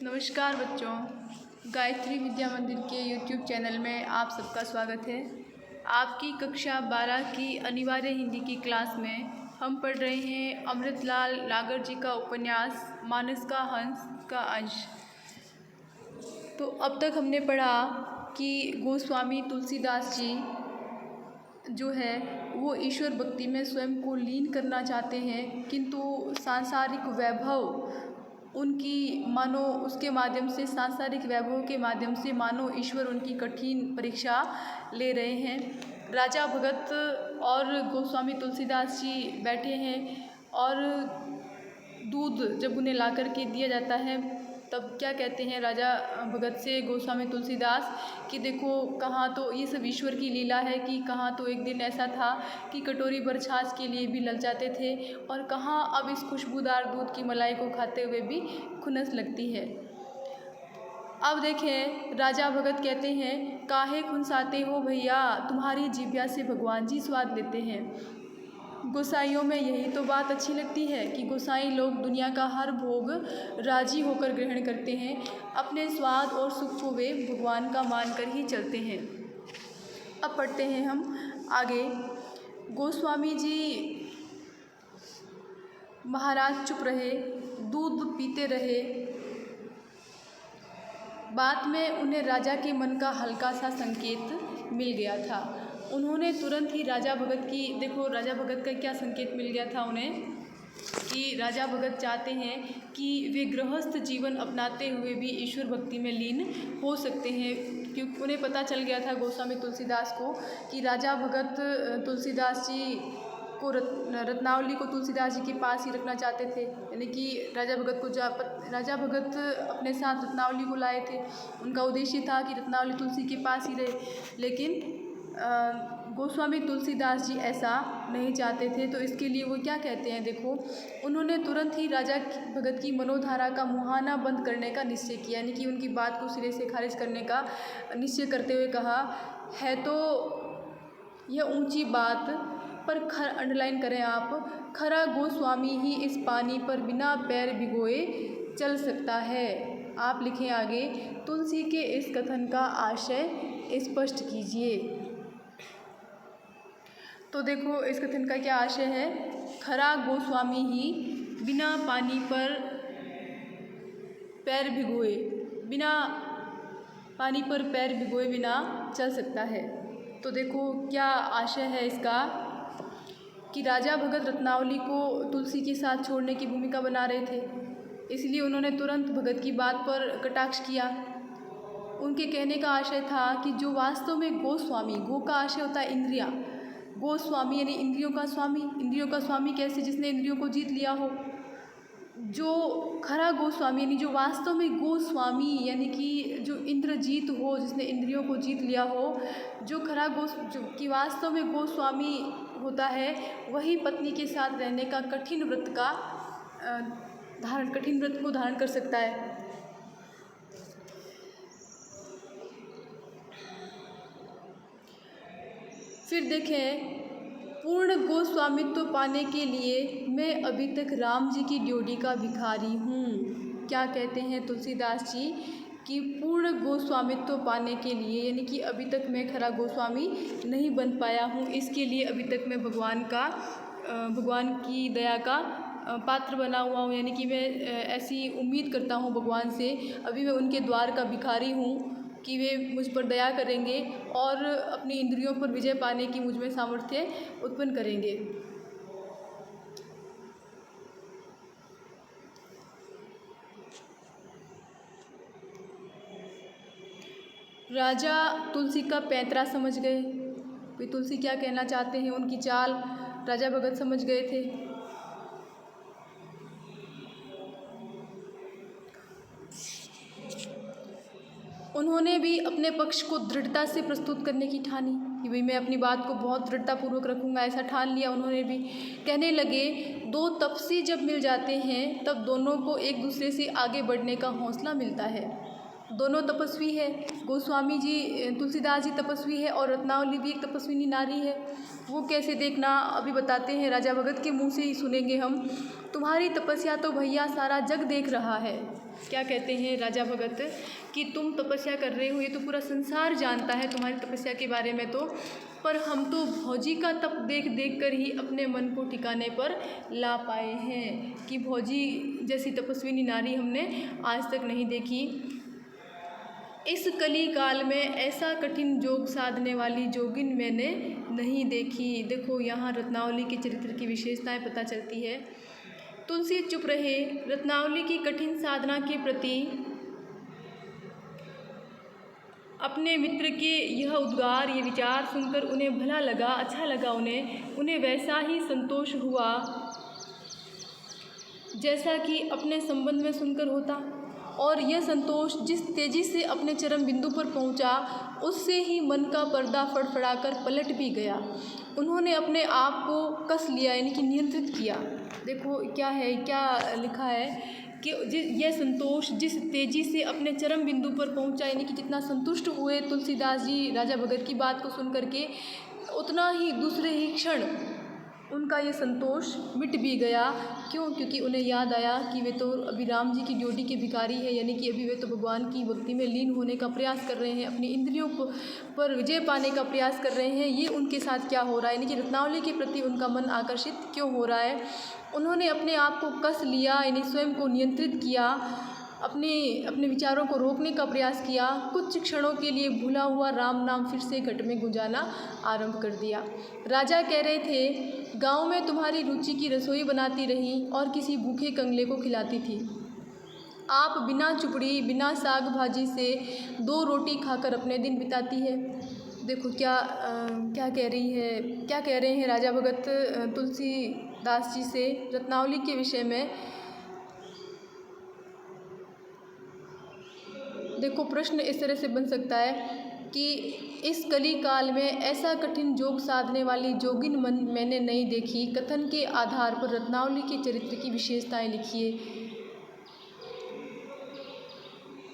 नमस्कार बच्चों, गायत्री विद्या मंदिर के YouTube चैनल में आप सबका स्वागत है। आपकी कक्षा 12 की अनिवार्य हिंदी की क्लास में हम पढ़ रहे हैं अमृतलाल नागर जी का उपन्यास मानस का हंस का अंश। तो अब तक हमने पढ़ा कि गोस्वामी तुलसीदास जी जो है वो ईश्वर भक्ति में स्वयं को लीन करना चाहते हैं, किंतु सांसारिक वैभव उनकी मानो उसके माध्यम से सांसारिक वैभव के माध्यम से मानो ईश्वर उनकी कठिन परीक्षा ले रहे हैं। राजा भगत और गोस्वामी तुलसीदास जी बैठे हैं और दूध जब उन्हें ला कर के दिया जाता है तब क्या कहते हैं राजा भगत से गोस्वामी तुलसीदास कि देखो कहाँ तो ये सब ईश्वर की लीला है कि कहाँ तो एक दिन ऐसा था कि कटोरी भर छाछ के लिए भी ललचाते थे और कहाँ अब इस खुशबूदार दूध की मलाई को खाते हुए भी खुनस लगती है। अब देखें राजा भगत कहते हैं, काहे खुनसाते हो भैया, तुम्हारी जिभ्या से भगवान जी स्वाद लेते हैं। गोसाइयों में यही तो बात अच्छी लगती है कि गोसाई लोग दुनिया का हर भोग राजी होकर ग्रहण करते हैं, अपने स्वाद और सुख को वे भगवान का मानकर ही चलते हैं। अब पढ़ते हैं हम आगे। गोस्वामी जी महाराज चुप रहे, दूध पीते रहे। बात में उन्हें राजा के मन का हल्का सा संकेत मिल गया था। उन्होंने तुरंत ही राजा भगत की, देखो राजा भगत का क्या संकेत मिल गया था उन्हें कि राजा भगत चाहते हैं कि वे गृहस्थ जीवन अपनाते हुए भी ईश्वर भक्ति में लीन हो सकते हैं, क्योंकि उन्हें पता चल गया था गोस्वामी तुलसीदास को कि राजा भगत तुलसीदास जी को रत्नावली को तुलसीदास जी के पास ही रखना चाहते थे। यानी कि राजा भगत अपने साथ रत्नावली को लाए थे। उनका उद्देश्य था कि रत्नावली तुलसी के पास ही रहे, लेकिन गोस्वामी तुलसीदास जी ऐसा नहीं चाहते थे। तो इसके लिए वो क्या कहते हैं, देखो उन्होंने तुरंत ही राजा भगत की मनोधारा का मुहाना बंद करने का निश्चय किया, यानी कि उनकी बात को सिरे से खारिज करने का निश्चय करते हुए कहा, है तो यह ऊंची बात पर अंडरलाइन करें आप, खरा गोस्वामी ही इस पानी पर बिना पैर भिगोए चल सकता है। आप लिखें आगे, तुलसी के इस कथन का आशय स्पष्ट कीजिए। तो देखो इस कथन का क्या आशय है, खरा गोस्वामी ही बिना पानी पर पैर भिगोए बिना चल सकता है। तो देखो क्या आशय है इसका कि राजा भगत रत्नावली को तुलसी के साथ छोड़ने की भूमिका बना रहे थे, इसलिए उन्होंने तुरंत भगत की बात पर कटाक्ष किया। उनके कहने का आशय था कि जो वास्तव में गोस्वामी, गो का आशय होता है इंद्रिया, गोस्वामी यानी इंद्रियों का स्वामी कैसे, जिसने इंद्रियों को जीत लिया हो। जो खरा गोस्वामी यानी जो वास्तव में गोस्वामी यानी कि जो इंद्रजीत हो, जिसने इंद्रियों को जीत लिया हो, जो खरा जो कि वास्तव में गोस्वामी होता है, वही पत्नी के साथ रहने का कठिन व्रत को धारण कर सकता है। फिर देखें, पूर्ण गोस्वामित्व पाने के लिए मैं अभी तक राम जी की ड्योढ़ी का भिखारी हूँ। क्या कहते हैं तुलसीदास जी कि पूर्ण गोस्वामित्व पाने के लिए यानी कि अभी तक मैं खरा गोस्वामी नहीं बन पाया हूँ, इसके लिए अभी तक मैं भगवान की दया का पात्र बना हुआ हूँ, यानी कि मैं ऐसी उम्मीद करता हूँ भगवान से, अभी मैं उनके द्वार का भिखारी हूँ कि वे मुझ पर दया करेंगे और अपनी इंद्रियों पर विजय पाने की मुझ में सामर्थ्य उत्पन्न करेंगे। राजा तुलसी का पैंतरा समझ गए, वे तुलसी क्या कहना चाहते हैं, उनकी चाल राजा भगत समझ गए थे। उन्होंने भी अपने पक्ष को दृढ़ता से प्रस्तुत करने की ठानी कि भाई मैं अपनी बात को बहुत दृढ़तापूर्वक रखूँगा, ऐसा ठान लिया उन्होंने भी। कहने लगे, दो तपस्वी जब मिल जाते हैं तब दोनों को एक दूसरे से आगे बढ़ने का हौसला मिलता है। दोनों तपस्वी है, गोस्वामी जी तुलसीदास जी तपस्वी है और रत्नावली भी एक तपस्विनी नारी है। वो कैसे देखना अभी बताते हैं, राजा भगत के मुँह से ही सुनेंगे हम। तुम्हारी तपस्या तो भैया सारा जग देख रहा है, क्या कहते हैं राजा भगत कि तुम तपस्या कर रहे हो, ये तो पूरा संसार जानता है तुम्हारी तपस्या के बारे में, तो पर हम तो भौजी का तप देख देख कर ही अपने मन को ठिकाने पर ला पाए हैं कि भौजी जैसी तपस्विनी नारी हमने आज तक नहीं देखी। इस कली काल में ऐसा कठिन योग साधने वाली जोगिन मैंने नहीं देखी। देखो यहाँ रत्नावली के चरित्र की विशेषताएं पता चलती है। तुलसी चुप रहे। रत्नावली की कठिन साधना के प्रति अपने मित्र के यह उद्गार, ये विचार सुनकर उन्हें भला लगा, अच्छा लगा। उन्हें वैसा ही संतोष हुआ जैसा कि अपने संबंध में सुनकर होता, और यह संतोष जिस तेज़ी से अपने चरम बिंदु पर पहुंचा, उससे ही मन का पर्दा फड़फड़ाकर पलट भी गया। उन्होंने अपने आप को कस लिया, यानी कि नियंत्रित किया। देखो क्या है, क्या लिखा है कि यह संतोष जिस तेज़ी से अपने चरम बिंदु पर पहुंचा, यानी कि जितना संतुष्ट हुए तुलसीदास जी राजा भगत की बात को सुन करके, उतना ही दूसरे ही क्षण उनका ये संतोष मिट भी गया। क्यों? क्योंकि उन्हें याद आया कि वे तो अभी राम जी की ड्योढ़ी के भिखारी है, यानी कि अभी वे तो भगवान की भक्ति में लीन होने का प्रयास कर रहे हैं, अपनी इंद्रियों पर विजय पाने का प्रयास कर रहे हैं। ये उनके साथ क्या हो रहा है, यानी कि रत्नावली के प्रति उनका मन आकर्षित क्यों हो रहा है। उन्होंने अपने आप को कस लिया, यानी स्वयं को नियंत्रित किया, अपने विचारों को रोकने का प्रयास किया। कुछ क्षणों के लिए भूला हुआ राम नाम फिर से घट में गुंजाना आरंभ कर दिया। राजा कह रहे थे, गांव में तुम्हारी रुचि की रसोई बनाती रही और किसी भूखे कंगले को खिलाती थी। आप बिना चुपड़ी, बिना साग भाजी से 2 रोटी खाकर अपने दिन बिताती है। देखो क्या कह रहे हैं राजा भगत तुलसीदास जी से रत्नावली के विषय में। देखो प्रश्न इस तरह से बन सकता है कि इस कली काल में ऐसा कठिन योग साधने वाली जोगिन मन मैंने नहीं देखी। कथन के आधार पर रत्नावली के चरित्र की विशेषताएं लिखिए।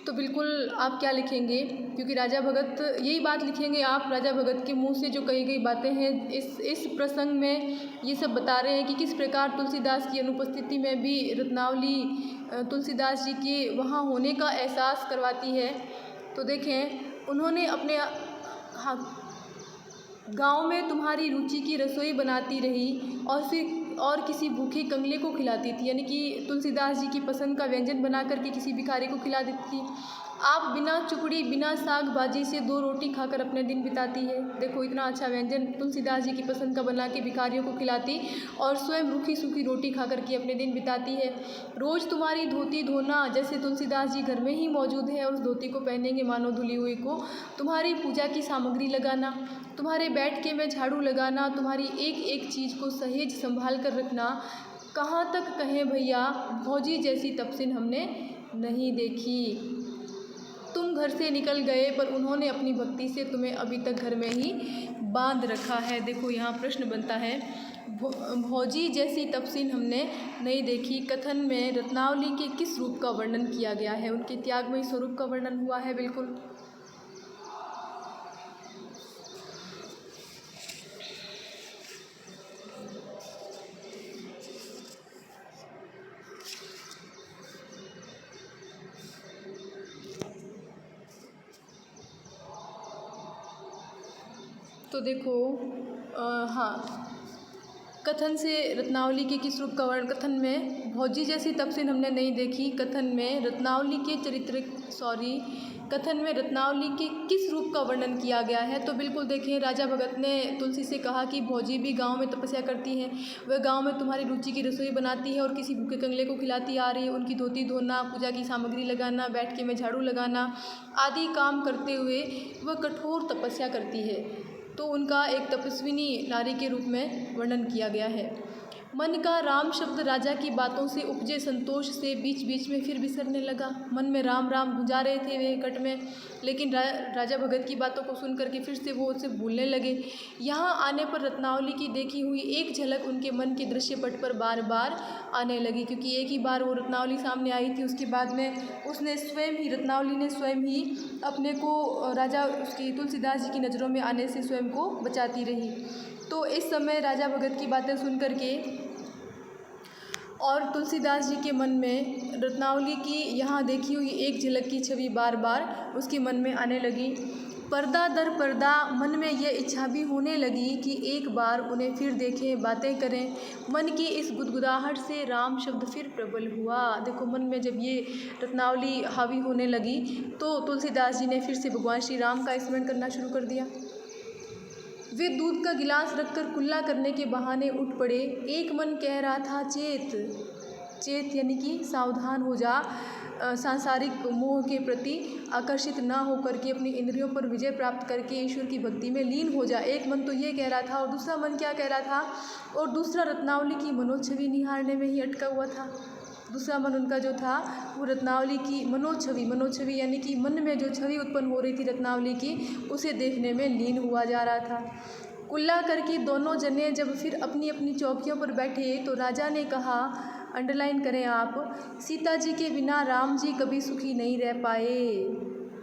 तो बिल्कुल आप क्या लिखेंगे, क्योंकि राजा भगत यही बात लिखेंगे आप। राजा भगत के मुंह से जो कही गई बातें हैं इस प्रसंग में ये सब बता रहे हैं कि किस प्रकार तुलसीदास की अनुपस्थिति में भी रत्नावली तुलसीदास जी के वहाँ होने का एहसास करवाती है। तो देखें, उन्होंने अपने गांव में तुम्हारी रुचि की रसोई बनाती रही और किसी भूखे कंगले को खिलाती थी, यानी कि तुलसीदास जी की पसंद का व्यंजन बना करके किसी भिखारी को खिला देती थी। आप बिना चुपड़ी, बिना साग भाजी से 2 रोटी खाकर अपने दिन बिताती है। देखो इतना अच्छा व्यंजन तुलसीदास जी की पसंद का बना के भिखारियों को खिलाती और स्वयं रूखी सूखी रोटी खा कर के अपने दिन बिताती है। रोज़ तुम्हारी धोती धोना, जैसे तुलसीदास जी घर में ही मौजूद है और उस धोती को पहनेंगे मानो धुली हुई को। तुम्हारी पूजा की सामग्री लगाना, तुम्हारे बैठके में झाड़ू लगाना, तुम्हारी एक एक चीज़ को सहेज संभाल कर रखना। कहाँ तक कहें भैया, भौजी जैसी तपस्विन हमने नहीं देखी। तुम घर से निकल गए पर उन्होंने अपनी भक्ति से तुम्हें अभी तक घर में ही बांध रखा है। देखो यहाँ प्रश्न बनता है, भौजी जैसी तपस्विन हमने नहीं देखी। कथन में रत्नावली के किस रूप का वर्णन किया गया है? उनके त्यागमयी स्वरूप का वर्णन हुआ है। बिल्कुल तो देखो हाँ, कथन से रत्नावली के किस रूप का वर्णन, कथन में भौजी जैसी तपस्विन हमने नहीं देखी। कथन में रत्नावली के किस रूप का वर्णन किया गया है? तो बिल्कुल देखें, राजा भगत ने तुलसी से कहा कि भौजी भी गांव में तपस्या करती हैं, वह गांव में तुम्हारी रुचि की रसोई बनाती है और किसी भूखे कंगले को खिलाती आ रही है। उनकी धोती धोना, पूजा की सामग्री लगाना, बैठके में झाड़ू लगाना आदि काम करते हुए वह कठोर तपस्या करती है। तो उनका एक तपस्विनी नारी के रूप में वर्णन किया गया है। मन का राम शब्द राजा की बातों से उपजे संतोष से बीच बीच में फिर बिसरने लगा। मन में राम राम गुंजा रहे थे वे कट में, लेकिन राजा भगत की बातों को सुन करके फिर से वो उससे भूलने लगे। यहाँ आने पर रत्नावली की देखी हुई एक झलक उनके मन के दृश्यपट पर बार बार आने लगी, क्योंकि एक ही बार वो रत्नावली सामने आई थी। उसके बाद में रत्नावली ने स्वयं ही अपने को उसकी तुलसीदास जी की नज़रों में आने से स्वयं को बचाती रही। तो इस समय राजा भगत की बातें सुन करके और तुलसीदास जी के मन में रत्नावली की यहाँ देखी हुई एक झलक की छवि बार बार उसके मन में आने लगी। पर्दा दर पर्दा मन में ये इच्छा भी होने लगी कि एक बार उन्हें फिर देखें, बातें करें। मन की इस गुदगुदाहट से राम शब्द फिर प्रबल हुआ। देखो, मन में जब ये रत्नावली हावी होने लगी तो तुलसीदास जी ने फिर से भगवान श्री राम का स्मरण करना शुरू कर दिया। वे दूध का गिलास रखकर कुल्ला करने के बहाने उठ पड़े। एक मन कह रहा था, चेत चेत यानी कि सावधान हो जा, सांसारिक मोह के प्रति आकर्षित ना होकर के अपनी इंद्रियों पर विजय प्राप्त करके ईश्वर की भक्ति में लीन हो जा। एक मन तो ये कह रहा था और दूसरा मन क्या कह रहा था, और दूसरा रत्नावली की मनोछवि निहारने में ही अटका हुआ था। दूसरा मन उनका जो था वो रत्नावली की मनोछवि यानी कि मन में जो छवि उत्पन्न हो रही थी रत्नावली की, उसे देखने में लीन हुआ जा रहा था। कुल्ला करके दोनों जने जब फिर अपनी अपनी चौकियों पर बैठे तो राजा ने कहा, अंडरलाइन करें आप, सीता जी के बिना राम जी कभी सुखी नहीं रह पाए।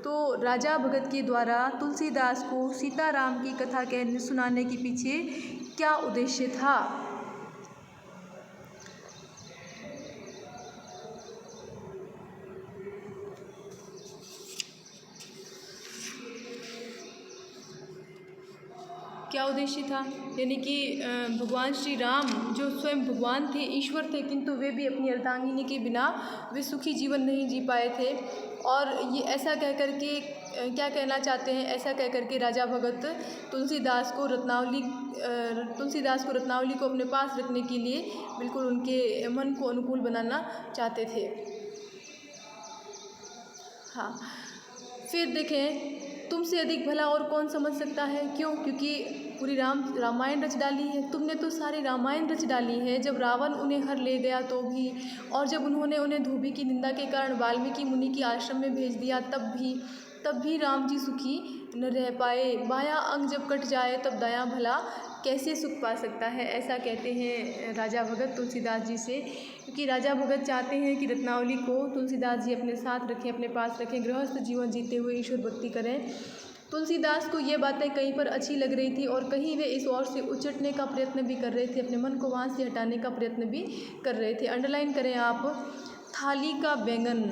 तो राजा भगत के द्वारा तुलसीदास को सीताराम की कथा कहने सुनाने के पीछे क्या उद्देश्य था? क्या उद्देश्य था? यानी कि भगवान श्री राम जो स्वयं भगवान थे, ईश्वर थे, किंतु वे भी अपनी अर्धांगिनी के बिना वे सुखी जीवन नहीं जी पाए थे। और ये ऐसा कह कर के क्या कहना चाहते हैं, ऐसा कह कर के राजा भगत तुलसीदास को रत्नावली को अपने पास रखने के लिए बिल्कुल उनके मन को अनुकूल बनाना चाहते थे। हाँ, फिर देखें, तुमसे अधिक भला और कौन समझ सकता है। क्यों? क्योंकि पूरी रामायण रच डाली है तुमने, तो सारी रामायण रच डाली है। जब रावण उन्हें हर ले गया तो भी, और जब उन्होंने उन्हें धोबी की निंदा के कारण वाल्मीकि मुनि की आश्रम में भेज दिया तब भी राम जी सुखी न रह पाए। बायां अंग जब कट जाए तब दायां भला कैसे सुख पा सकता है, ऐसा कहते हैं राजा भगत तुलसीदास जी से। क्योंकि राजा भगत चाहते हैं कि रत्नावली को तुलसीदास जी अपने साथ रखें, अपने पास रखें, गृहस्थ जीवन जीते हुए ईश्वर भक्ति करें। तुलसीदास को ये बातें कहीं पर अच्छी लग रही थी और कहीं वे इस ओर से उचटने का प्रयत्न भी कर रहे थे, अपने मन को वहाँ से हटाने का प्रयत्न भी कर रहे थे। अंडरलाइन करें आप, थाली का बैंगन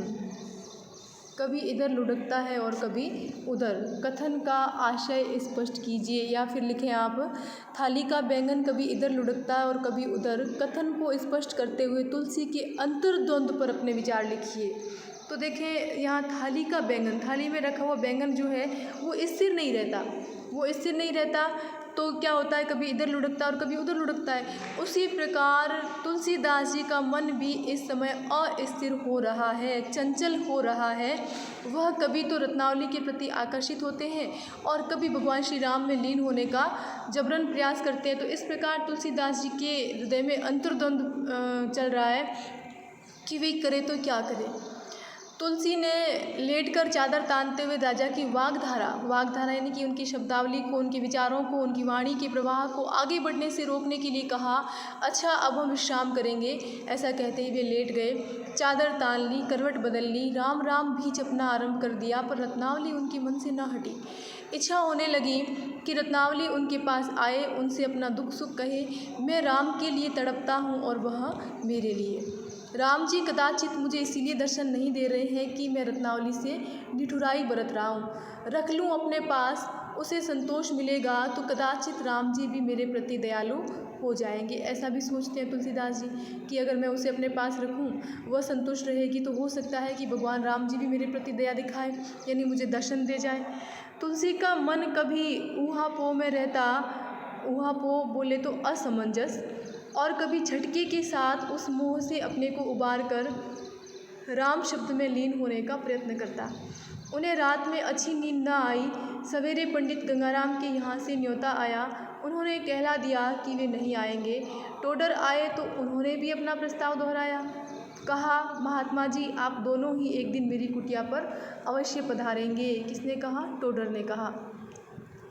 कभी इधर लुढ़कता है और कभी उधर। कथन का आशय स्पष्ट कीजिए, या फिर लिखें आप, थाली का बैंगन कभी इधर लुढ़कता है और कभी उधर। कथन को स्पष्ट करते हुए तुलसी के अंतर्द्वंद पर अपने विचार लिखिए। तो देखें, यहाँ थाली का बैंगन, थाली में रखा हुआ बैंगन जो है वो स्थिर नहीं रहता, तो क्या होता है, कभी इधर लुढ़कता है और कभी उधर लुढ़कता है। उसी प्रकार तुलसीदास जी का मन भी इस समय अस्थिर हो रहा है, चंचल हो रहा है। वह कभी तो रत्नावली के प्रति आकर्षित होते हैं और कभी भगवान श्री राम में लीन होने का जबरन प्रयास करते हैं। तो इस प्रकार तुलसीदास जी के हृदय में अंतर्द्वंद चल रहा है कि वे करे तो क्या करे। तुलसी ने लेटकर चादर तानते हुए राजा की वाग्धारा यानी कि उनकी शब्दावली को, उनके विचारों को, उनकी वाणी के प्रवाह को आगे बढ़ने से रोकने के लिए कहा, अच्छा अब हम विश्राम करेंगे। ऐसा कहते ही वे लेट गए, चादर तान ली, करवट बदल ली, राम राम भी जपना आरंभ कर दिया। पर रत्नावली उनके मन से न हटी। इच्छा होने लगी कि रत्नावली उनके पास आए, उनसे अपना दुख सुख कहे। मैं राम के लिए तड़पता हूँ और वह मेरे लिए। राम जी कदाचित मुझे इसीलिए दर्शन नहीं दे रहे हैं कि मैं रत्नावली से निठुराई बरत रहा हूँ। रख लूँ अपने पास, उसे संतोष मिलेगा तो कदाचित राम जी भी मेरे प्रति दयालु हो जाएंगे। ऐसा भी सोचते हैं तुलसीदास जी कि अगर मैं उसे अपने पास रखूँ, वह संतुष्ट रहेगी तो हो सकता है कि भगवान राम जी भी मेरे प्रति दया दिखाए, यानी मुझे दर्शन दे जाए। तुलसी का मन कभी ऊहापोह में रहता, ऊहापोह बोले तो असमंजस, और कभी झटके के साथ उस मोह से अपने को उबार कर राम शब्द में लीन होने का प्रयत्न करता। उन्हें रात में अच्छी नींद न आई। सवेरे पंडित गंगाराम के यहाँ से न्योता आया। उन्होंने कहला दिया कि वे नहीं आएंगे। टोडर आए तो उन्होंने भी अपना प्रस्ताव दोहराया। कहा, महात्मा जी आप दोनों ही एक दिन मेरी कुटिया पर अवश्य पधारेंगे। किसने कहा? टोडर ने कहा।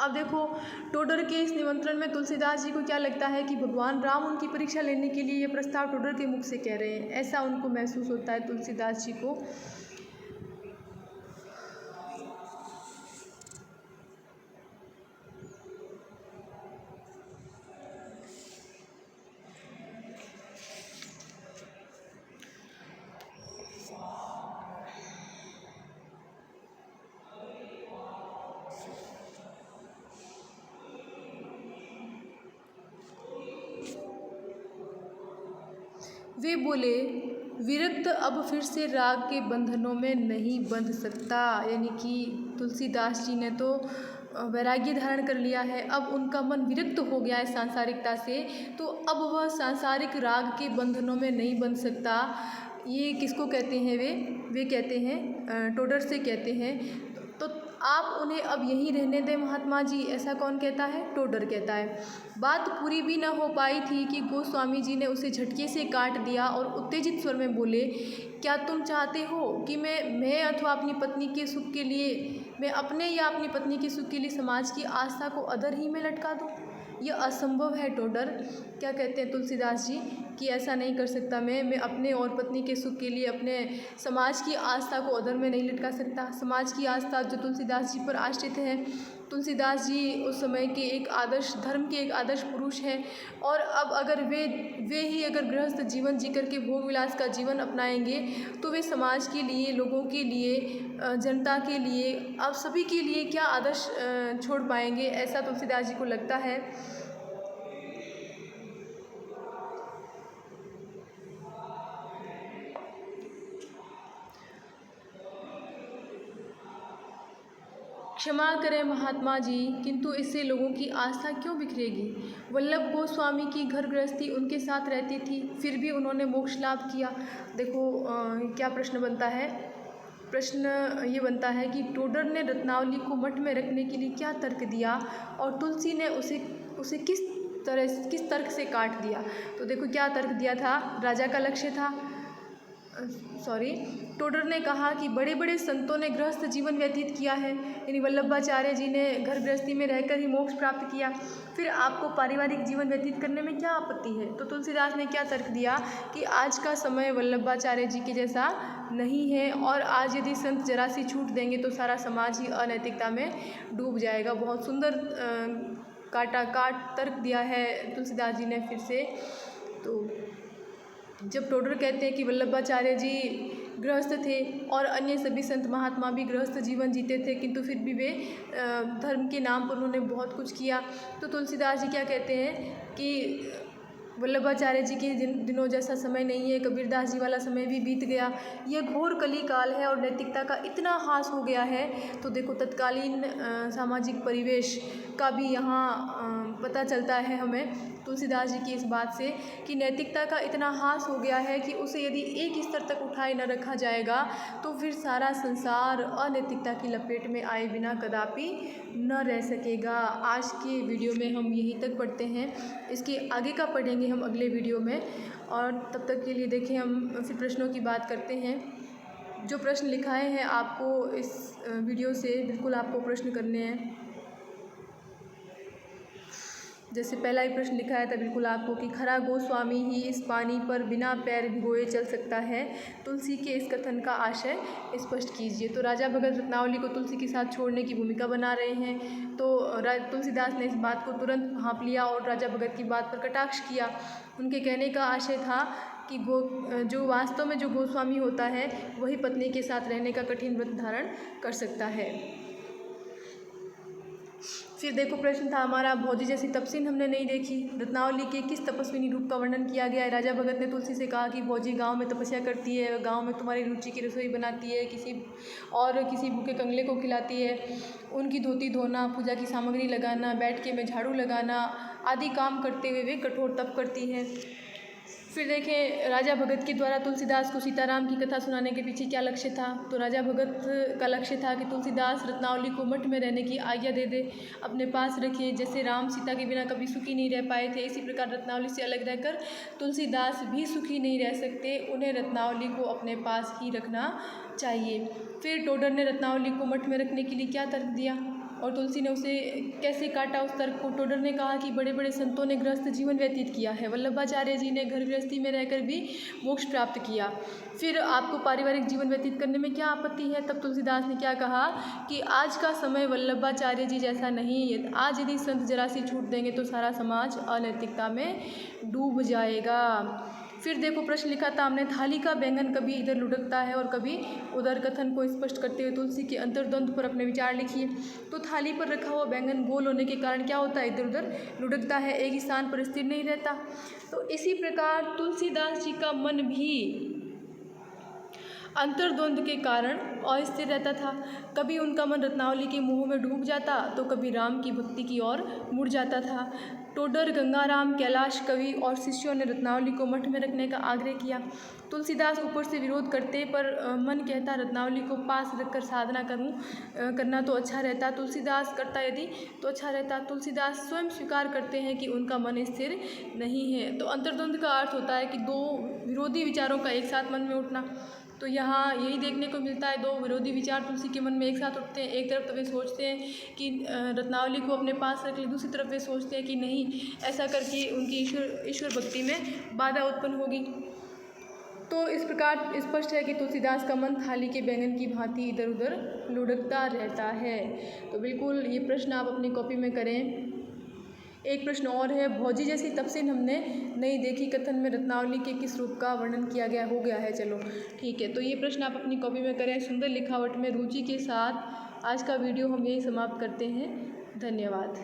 अब देखो, टोडर के इस निमंत्रण में तुलसीदास जी को क्या लगता है कि भगवान राम उनकी परीक्षा लेने के लिए ये प्रस्ताव टोडर के मुख से कह रहे हैं, ऐसा उनको महसूस होता है तुलसीदास जी को। वे बोले, विरक्त अब फिर से राग के बंधनों में नहीं बंध सकता। यानी कि तुलसीदास जी ने तो वैराग्य धारण कर लिया है, अब उनका मन विरक्त हो गया है सांसारिकता से, तो अब वह सांसारिक राग के बंधनों में नहीं बंध सकता। ये किसको कहते हैं? वे कहते हैं टोडर से कहते हैं। तो आप उन्हें अब यहीं रहने दें महात्मा जी, ऐसा कौन कहता है? टोडर कहता है। बात पूरी भी न हो पाई थी कि गोस्वामी जी ने उसे झटके से काट दिया और उत्तेजित स्वर में बोले, क्या तुम चाहते हो कि मैं अथवा अपनी पत्नी के सुख के लिए, मैं अपने या अपनी पत्नी के सुख के लिए समाज की आस्था को अधर ही में लटका दूँ? यह असंभव है टोडर। क्या कहते हैं तुलसीदास जी कि ऐसा नहीं कर सकता मैं अपने और पत्नी के सुख के लिए अपने समाज की आस्था को अधर में नहीं लटका सकता। समाज की आस्था जो तुलसीदास जी पर आश्रित है, तुलसीदास जी उस समय के एक आदर्श धर्म के एक आदर्श पुरुष हैं, और अब अगर वे ही अगर गृहस्थ जीवन जीकर के भोग विलास का जीवन अपनाएंगे तो वे समाज के लिए, लोगों के लिए, जनता के लिए, आप सभी के लिए क्या आदर्श छोड़ पाएंगे, ऐसा तुलसीदास जी को लगता है। क्षमा करें महात्मा जी, किंतु इससे लोगों की आस्था क्यों बिखरेगी? वल्लभ गोस्वामी की घर गृहस्थी उनके साथ रहती थी, फिर भी उन्होंने मोक्ष लाभ किया। देखो क्या प्रश्न बनता है? प्रश्न ये बनता है कि टोडर ने रत्नावली को मठ में रखने के लिए क्या तर्क दिया और तुलसी ने उसे किस तर्क से काट दिया? तो देखो क्या तर्क दिया था। राजा का लक्ष्य था, टोडर ने कहा कि बड़े बड़े संतों ने गृहस्थ जीवन व्यतीत किया है, यानी वल्लभाचार्य जी ने घर गृहस्थी में रहकर ही मोक्ष प्राप्त किया, फिर आपको पारिवारिक जीवन व्यतीत करने में क्या आपत्ति है? तो तुलसीदास ने क्या तर्क दिया कि आज का समय वल्लभाचार्य जी के जैसा नहीं है, और आज यदि संत जरा सी छूट देंगे तो सारा समाज ही अनैतिकता में डूब जाएगा। बहुत सुंदर काट तर्क दिया है तुलसीदास जी ने फिर से। तो जब टोडर कहते हैं कि वल्लभाचार्य जी गृहस्थ थे और अन्य सभी संत महात्मा भी गृहस्थ जीवन जीते थे, किंतु फिर भी वे धर्म के नाम पर उन्होंने बहुत कुछ किया, तो तुलसीदास जी क्या कहते हैं कि वल्लभाचार्य जी के दिनों जैसा समय नहीं है, कबीरदास जी वाला समय भी बीत गया, यह घोर कली काल है और नैतिकता का इतना हास हो गया है। तो देखो तत्कालीन सामाजिक परिवेश का भी यहाँ पता चलता है हमें तुलसीदास जी की इस बात से कि नैतिकता का इतना हास हो गया है कि उसे यदि एक स्तर तक उठाए न रखा जाएगा तो फिर सारा संसार अनैतिकता की लपेट में आए बिना कदापि न रह सकेगा। आज के वीडियो में हम यहीं तक पढ़ते हैं, इसके आगे का पढ़ेंगे हम अगले वीडियो में, और तब तक के लिए देखें हम फिर प्रश्नों की बात करते हैं। जो प्रश्न लिखाए हैं आपको इस वीडियो से बिल्कुल आपको प्रश्न करने हैं। जैसे पहला ही प्रश्न लिखाया था बिल्कुल आपको कि खरा गोस्वामी ही इस पानी पर बिना पैर भिगोए चल सकता है, तुलसी के इस कथन का आशय स्पष्ट कीजिए। तो राजा भगत रत्नावली को तुलसी के साथ छोड़ने की भूमिका बना रहे हैं, तो तुलसीदास ने इस बात को तुरंत भांप लिया और राजा भगत की बात पर कटाक्ष किया। उनके कहने का आशय था कि जो वास्तव में जो गोस्वामी होता है वही पत्नी के साथ रहने का कठिन व्रत धारण कर सकता है। फिर देखो प्रश्न था हमारा, भौजी जैसी तपस्विन हमने नहीं देखी, रत्नावली के किस तपस्विनी रूप का वर्णन किया गया है? राजा भगत ने तुलसी से कहा कि भौजी गांव में तपस्या करती है, गांव में तुम्हारी रुचि की रसोई बनाती है, किसी भूखे कंगले को खिलाती है, उनकी धोती धोना, पूजा की सामग्री लगाना, बैठके में झाड़ू लगाना आदि काम करते हुए वे कठोर तप करती हैं। फिर देखें राजा भगत के द्वारा तुलसीदास को सीताराम की कथा सुनाने के पीछे क्या लक्ष्य था? तो राजा भगत का लक्ष्य था कि तुलसीदास रत्नावली को मठ में रहने की आज्ञा दे दे, अपने पास रखे। जैसे राम सीता के बिना कभी सुखी नहीं रह पाए थे, इसी प्रकार रत्नावली से अलग रहकर तुलसीदास भी सुखी नहीं रह सकते, उन्हें रत्नावली को अपने पास ही रखना चाहिए। फिर टोडर ने रत्नावली को मठ में रखने के लिए क्या तर्क दिया और तुलसी ने उसे कैसे काटा उस तर्क को? टोडर ने कहा कि बड़े बड़े संतों ने गृहस्थ जीवन व्यतीत किया है, वल्लभाचार्य जी ने घर गृहस्थी में रहकर भी मोक्ष प्राप्त किया, फिर आपको पारिवारिक जीवन व्यतीत करने में क्या आपत्ति है? तब तुलसीदास ने क्या कहा कि आज का समय वल्लभाचार्य जी जैसा नहीं है, आज यदि संत जरा सी छूट देंगे तो सारा समाज अनैतिकता में डूब जाएगा। फिर देखो प्रश्न लिखा था हमने, थाली का बैंगन कभी इधर लुढ़कता है और कभी उधर। कथन को स्पष्ट करते हुए तुलसी के अंतर्द्वंद पर अपने विचार लिखिए। तो थाली पर रखा हुआ बैंगन गोल होने के कारण क्या होता है, इधर उधर लुढ़कता है, एक ही स्थान पर स्थिर नहीं रहता। तो इसी प्रकार तुलसीदास जी का मन भी अंतर्द्वंद के कारण अस्थिर रहता था। कभी उनका मन रत्नावली के मोह में डूब जाता तो कभी राम की भक्ति की ओर मुड़ जाता था। टोडर, गंगाराम, कैलाश कवि और शिष्यों ने रत्नावली को मठ में रखने का आग्रह किया। तुलसीदास ऊपर से विरोध करते पर मन कहता रत्नावली को पास रखकर साधना करना तो अच्छा रहता। तुलसीदास करता यदि तो अच्छा रहता। तुलसीदास स्वयं स्वीकार करते हैं कि उनका मन स्थिर नहीं है। तो अंतर्द्वंद का अर्थ होता है कि दो विरोधी विचारों का एक साथ मन में उठना। तो यहाँ यही देखने को मिलता है, दो विरोधी विचार तुलसी के मन में एक साथ उठते हैं। एक तरफ तो वे सोचते हैं कि रत्नावली को अपने पास रख ले, दूसरी तरफ वे सोचते हैं कि नहीं, ऐसा करके उनकी ईश्वर भक्ति में बाधा उत्पन्न होगी। तो इस प्रकार स्पष्ट है कि तुलसीदास का मन थाली के बैंगन की भांति इधर उधर लुढ़कता रहता है। तो बिल्कुल ये प्रश्न आप अपनी कॉपी में करें। एक प्रश्न और है, भौजी जैसी तपस्विन हमने नहीं देखी, कथन में रत्नावली के किस रूप का वर्णन किया गया हो गया है। चलो ठीक है, तो ये प्रश्न आप अपनी कॉपी में करें। सुंदर लिखावट में रुचि के साथ आज का वीडियो हम यही समाप्त करते हैं। धन्यवाद।